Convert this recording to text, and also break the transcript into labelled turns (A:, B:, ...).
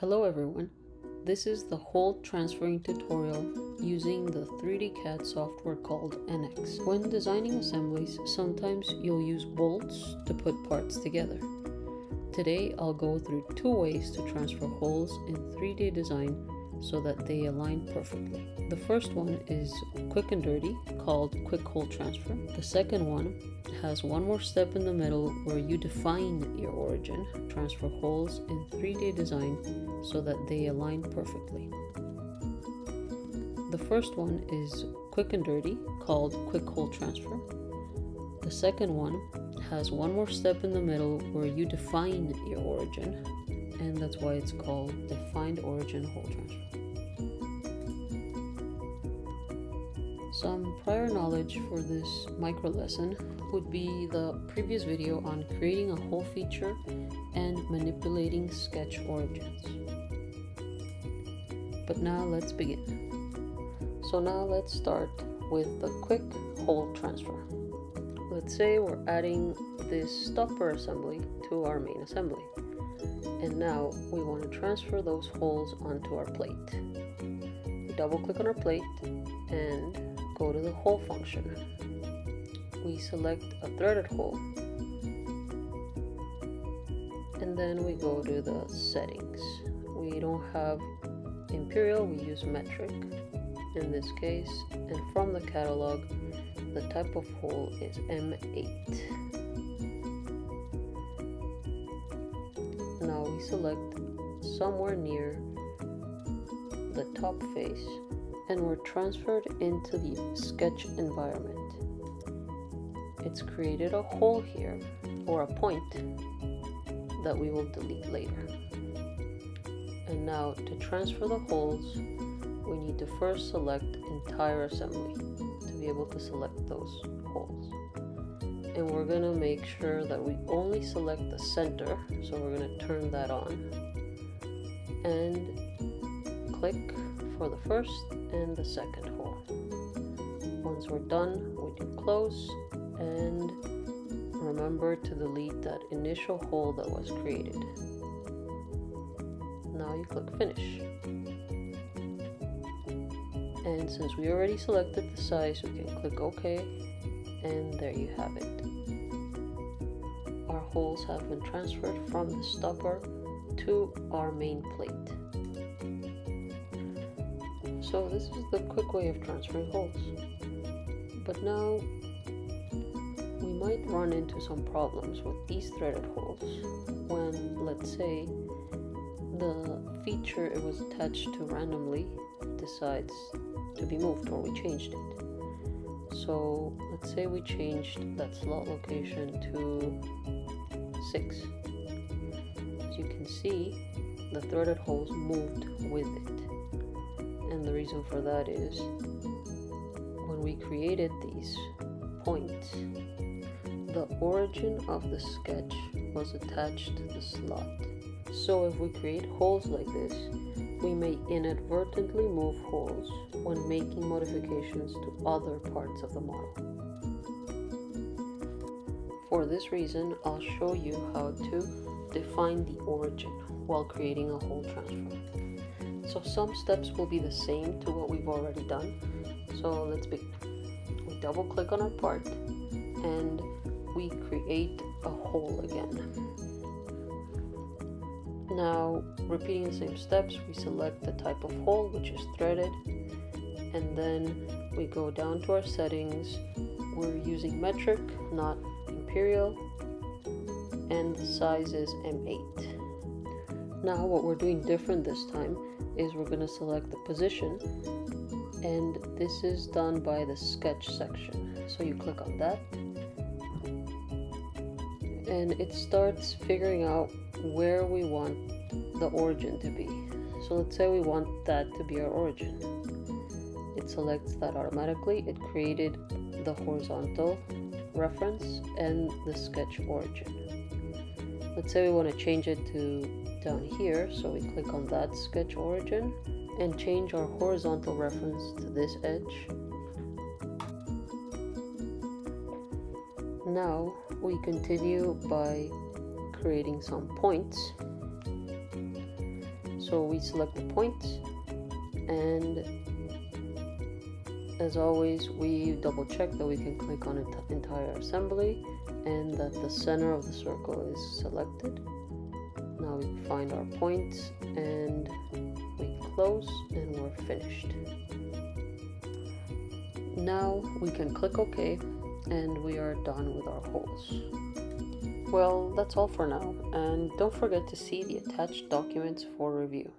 A: Hello everyone, this is the hole transferring tutorial using the 3D CAD software called NX. When designing assemblies, sometimes you'll use bolts to put parts together. Today I'll go through two ways to transfer holes in 3D design so that they align perfectly. The first one is quick and dirty, called quick hole transfer. The second one has one more step in the middle where you define your origin, transfer holes in 3D design so that they align perfectly. The first one is quick and dirty, called quick hole transfer. The second one has one more step in the middle where you define your origin, and that's why it's called defined origin hole transfer. Some prior knowledge for this micro lesson would be the previous video on creating a hole feature and manipulating sketch origins. But now let's begin. So now let's start with the quick hole transfer. Let's say we're adding this stopper assembly to our main assembly. And now we want to transfer those holes onto our plate. We double click on our plate and go to the hole function. We select a threaded hole. And then we go to the settings. We don't have imperial, we use metric in this case. And from the catalog, the type of hole is M8. Now we select somewhere near the top face and we're transferred into the sketch environment. It's created a hole here, or a point, that we will delete later. And now to transfer the holes, we need to first select entire assembly to be able to select those holes. And we're gonna make sure that we only select the center, so we're gonna turn that on. And click for the first and the second hole. Once we're done, we do close and remember to delete that initial hole that was created. Now you click finish. And since we already selected the size, we can click OK, and there you have it. Our holes have been transferred from the stopper to our main plate. So this is the quick way of transferring holes. But now we might run into some problems with these threaded holes when, let's say, the feature it was attached to randomly decides to be moved, or we changed it. So let's say we changed that slot location to 6. As you can see, the threaded holes moved with it. And the reason for that is when we created these points, the origin of the sketch was attached to the slot. So if we create holes like this, we may inadvertently move holes when making modifications to other parts of the model. For this reason, I'll show you how to define the origin while creating a hole transfer. So some steps will be the same to what we've already done. So let's begin. We double click on our part and we create a hole again. Now, repeating the same steps, we select the type of hole, which is threaded, and then we go down to our settings. We're using metric, not imperial, and the size is M8. Now, what we're doing different this time is we're going to select the position, and this is done by the sketch section. So you click on that, and it starts figuring out where we want the origin to be. So let's say we want that to be our origin. It selects that automatically. It created the horizontal reference and the sketch origin. Let's say we want to change it to down here, so we click on that sketch origin and change our horizontal reference to this edge. Now we continue by creating some points. So we select the points, and as always we double check that we can click on entire assembly and that the center of the circle is selected. Now we find our points and we close and we're finished. Now we can click OK and we are done with our holes. Well, that's all for now, and don't forget to see the attached documents for review.